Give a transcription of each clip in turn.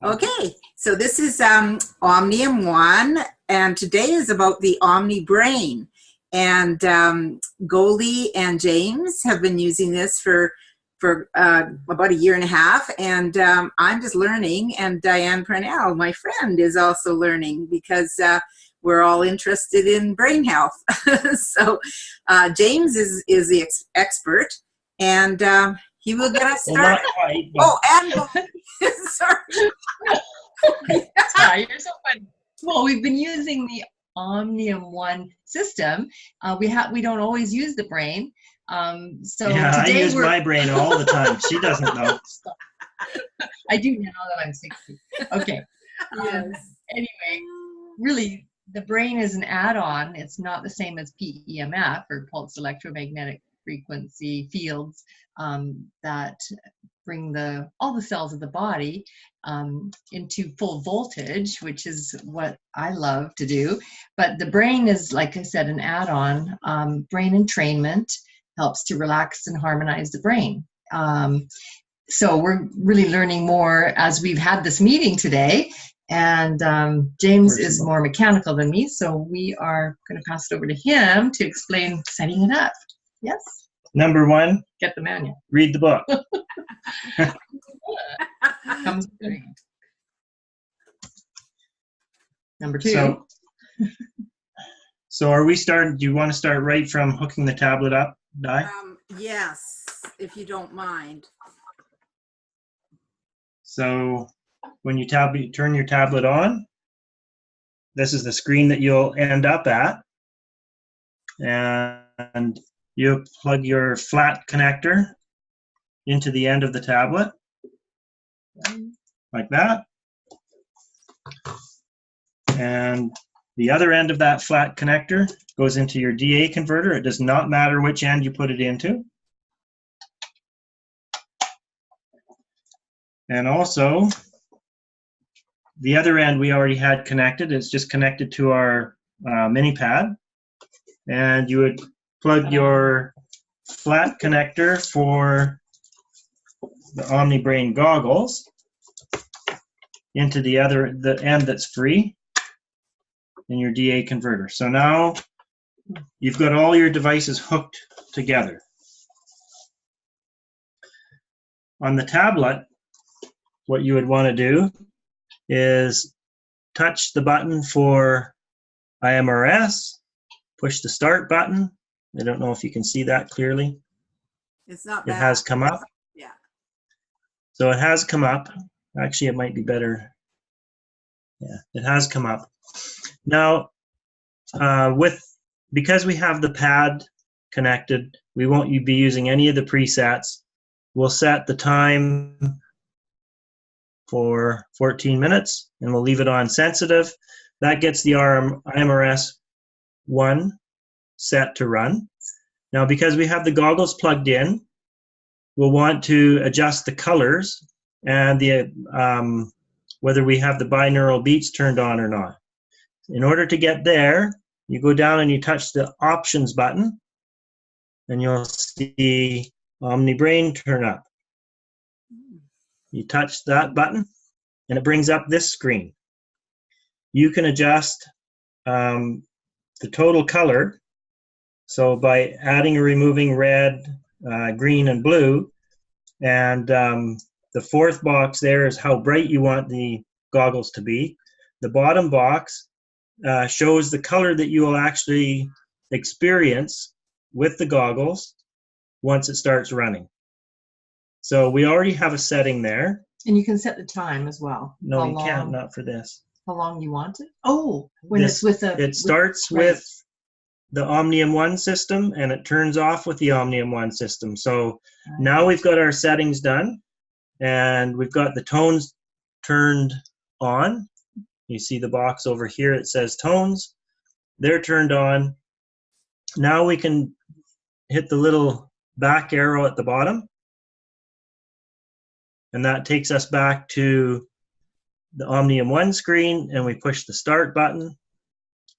Okay, so this is Omnium 1, and today is about the OmniBrain. And Goldie and James have been using this for about a year and a half, and I'm just learning, and Diane Purnell, my friend, is also learning because we're all interested in brain health. So James is the expert, and he will get us started. Well, not quite, but... Oh, and sorry. Sorry, you're so funny. Well, we've been using the Omnium 1 system. We don't always use the brain. So yeah, today I use my brain all the time. She doesn't know. I do now that I'm 60. Okay. Yes. Anyway, really, the brain is an add-on. It's not the same as PEMF, or pulse electromagnetic frequency fields, that bring all the cells of the body into full voltage, which is what I love to do. But the brain is, like I said, an add-on. Brain entrainment helps to relax and harmonize the brain. So we're really learning more as we've had this meeting today. And James is more mechanical than me, so we are going to pass it over to him to explain setting it up. Yes? Number 1, get the manual. Read the book. Comes Number 2. So are we starting? Do you want to start right from hooking the tablet up, Di? Yes, if you don't mind. So when you turn your tablet on, this is the screen that you'll end up at, and you plug your flat connector into the end of the tablet, like that. And the other end of that flat connector goes into your DA converter. It does not matter which end you put it into. And also, the other end we already had connected. It's just connected to our mini pad. And you would plug your flat connector for the OmniBrain goggles into the end that's free in your DA converter. So now you've got all your devices hooked together. On the tablet, what you would want to do is touch the button for IMRS, push the start button. I don't know if you can see that clearly. It's not bad. It has come up. Yeah. So it has come up. Actually, it might be better. Yeah, it has come up. Now, because we have the pad connected, we won't be using any of the presets. We'll set the time for 14 minutes, and we'll leave it on sensitive. That gets the IMRS 1 set to run. Now, because we have the goggles plugged in, we'll want to adjust the colors and whether we have the binaural beats turned on or not. In order to get there, you go down and you touch the options button, and you'll see OmniBrain turn up. You touch that button, and it brings up this screen. You can adjust the total color. So by adding or removing red, green, and blue, and the fourth box there is how bright you want the goggles to be. The bottom box shows the color that you will actually experience with the goggles once it starts running. So we already have a setting there. And you can set the time as well. No, you can't, not for this. How long you want it? Oh, when it's with a... It starts with the Omnium 1 system, and it turns off with the Omnium 1 system. So now we've got our settings done, and we've got the tones turned on. You see the box over here, it says tones. They're turned on. Now we can hit the little back arrow at the bottom, and that takes us back to the Omnium 1 screen, and we push the start button,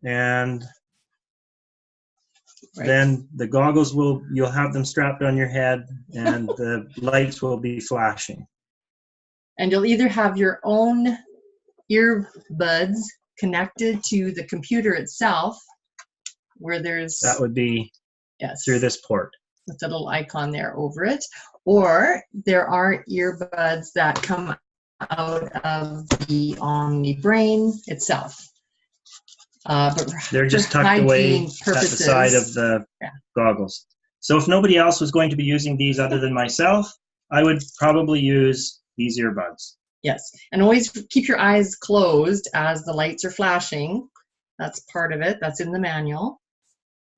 and then the goggles you'll have them strapped on your head, and the lights will be flashing. And you'll either have your own earbuds connected to the computer itself, where there's... That would be yes, through this port. with the little icon there over it. Or there are earbuds that come out of the OmniBrain itself. But they're just for tucked away hygiene at the side of the goggles. So if nobody else was going to be using these other than myself, I would probably use these earbuds. Yes, and always keep your eyes closed as the lights are flashing. That's part of it. That's in the manual.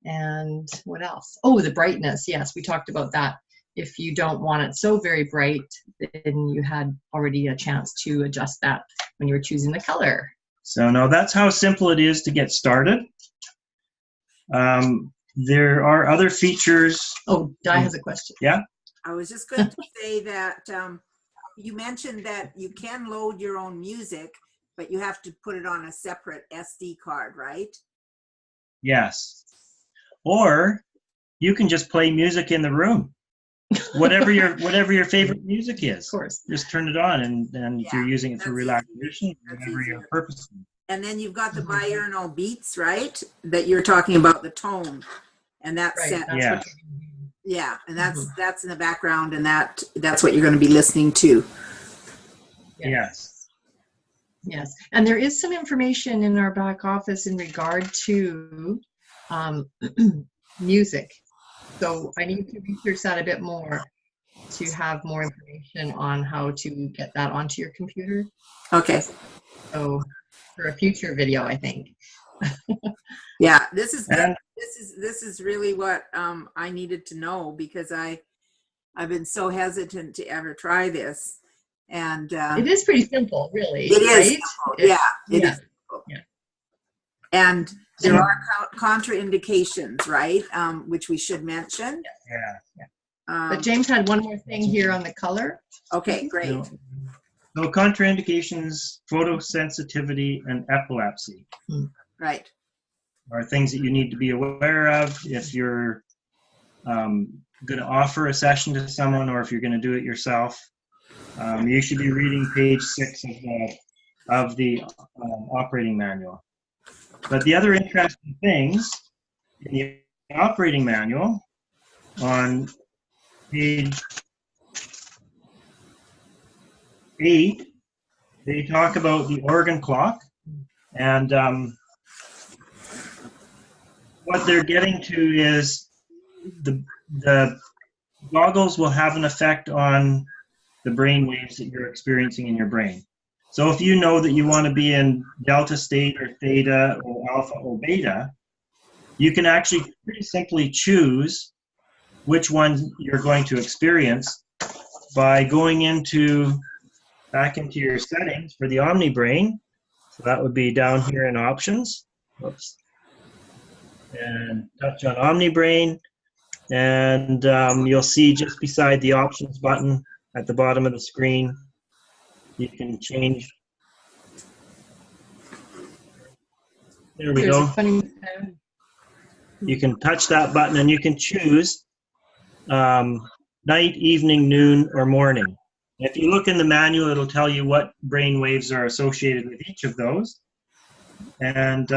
And what else? Oh, the brightness. Yes, we talked about that. If you don't want it so very bright, then you had already a chance to adjust that when you were choosing the color. So now that's how simple it is to get started. There are other features. Oh, Di has a question. Yeah? I was just going to say that you mentioned that you can load your own music, but you have to put it on a separate SD card, right? Yes. Or you can just play music in the room. Whatever your favorite music is. Of course. Just turn it on, and if you're using it for relaxation, whatever your purpose is. And then you've got the binaural beats, right? That you're talking about, the tone. And that's Right, set. that's Yeah. what Yeah, and that's in the background, and that's what you're going to be listening to. Yes. Yes, and there is some information in our back office in regard to music. So I need to research that a bit more to have more information on how to get that onto your computer. Okay. So for a future video, I think. Yeah, this is really what I needed to know, because I've been so hesitant to ever try this, and it is pretty simple, really. it is right? simple. Yeah, it is simple. Yeah. And there are contraindications, right? Which we should mention. Yeah. But James had one more thing here on the color. Okay, great. So contraindications, photosensitivity, and epilepsy. Right. Are things that you need to be aware of if you're going to offer a session to someone, or if you're going to do it yourself. You should be reading page 6 of the operating manual. But the other interesting things in the operating manual, on page 8, they talk about the organ clock, and what they're getting to is the goggles will have an effect on the brain waves that you're experiencing in your brain. So if you know that you want to be in delta state or theta or alpha or beta, you can actually pretty simply choose which one you're going to experience by going back into your settings for the OmniBrain. So that would be down here in options. Whoops. And touch on OmniBrain, and you'll see just beside the options button at the bottom of the screen, you can change. There we go. You can touch that button and you can choose night, evening, noon, or morning. If you look in the manual, it'll tell you what brain waves are associated with each of those. And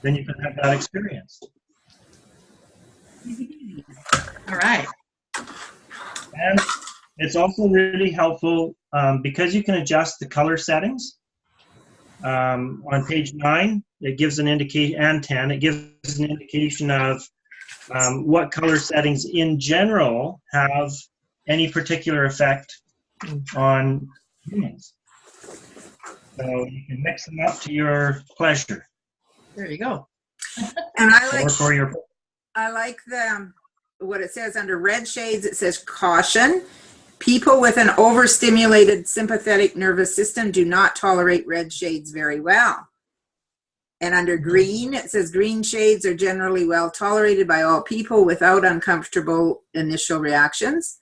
then you can have that experience. All right. And it's also really helpful because you can adjust the color settings. On page 9, it gives an indication, and 10, it gives an indication of what color settings in general have any particular effect on humans. So you can mix them up to your pleasure. There you go. And I like what it says under red shades. It says caution. People with an overstimulated sympathetic nervous system do not tolerate red shades very well. And under green, it says green shades are generally well tolerated by all people without uncomfortable initial reactions.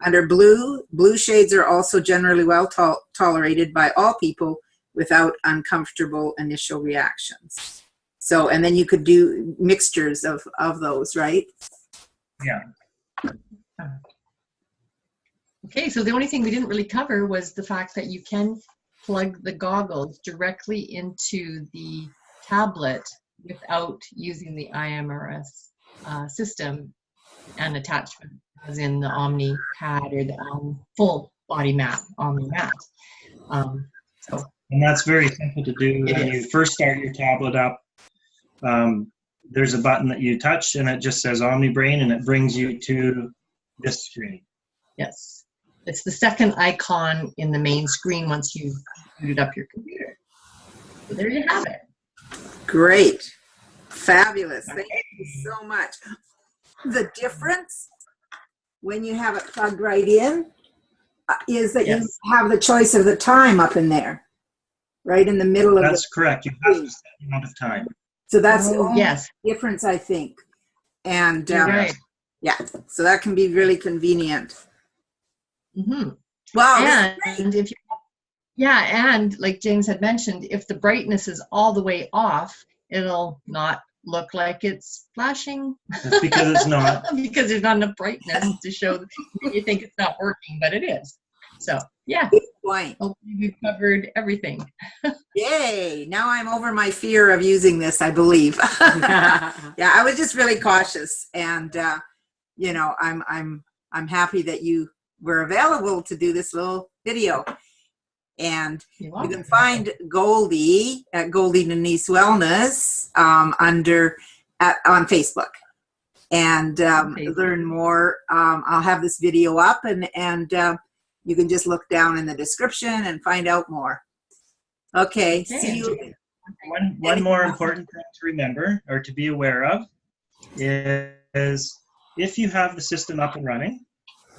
Under blue, blue shades are also generally well tolerated by all people without uncomfortable initial reactions. So, and then you could do mixtures of those, right? Yeah. Okay, so the only thing we didn't really cover was the fact that you can plug the goggles directly into the tablet without using the IMRS system and attachment, as in the Omni pad or the full body mat, Omni mat. And that's very simple to do. When you first start your tablet up, there's a button that you touch and it just says OmniBrain and it brings you to this screen. Yes. It's the second icon in the main screen once you've booted up your computer. So there you have it. Great. Fabulous. Thank you so much. The difference when you have it plugged right in is that you have the choice of the time up in there, right in the middle of it. That's correct. You have to set the amount of time. So that's the only difference, I think. And right. Yeah, so that can be really convenient. Mm-hmm. Wow. And if you, and like James had mentioned, if the brightness is all the way off, it'll not look like it's flashing. That's because it's not. Because there's not enough brightness to show that you think it's not working, but it is. So yeah. Good point. Hopefully we've covered everything. Yay! Now I'm over my fear of using this, I believe. Yeah, I was just really cautious, and you know, I'm happy that you were available to do this little video. And you can find Goldie at Goldie Denise Wellness on Facebook, and learn more. I'll have this video up, and you can just look down in the description and find out more. Okay. See you. One more important thing to remember or to be aware of is if you have the system up and running,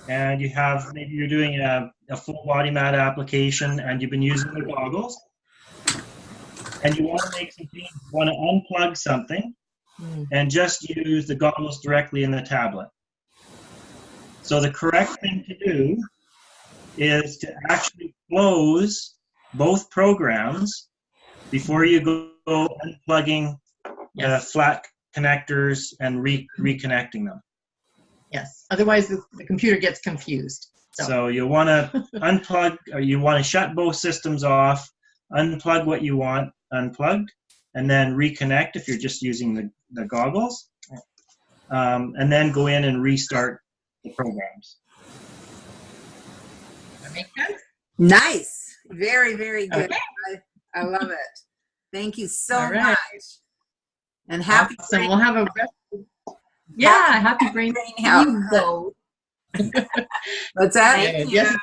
and you have, maybe you're doing a full body mat application and you've been using the goggles and you want to make some changes, you want to unplug something and just use the goggles directly in the tablet. So the correct thing to do is to actually close both programs before you go unplugging the flat connectors and reconnecting them. Yes, otherwise the computer gets confused. So you want to unplug, or you want to shut both systems off, unplug what you want unplugged, and then reconnect if you're just using the goggles, and then go in and restart the programs. That makes sense? Nice. Very, very good. Okay. I love it. Thank you so much. And happy brain. We'll have a happy brain health. What's that? Yes.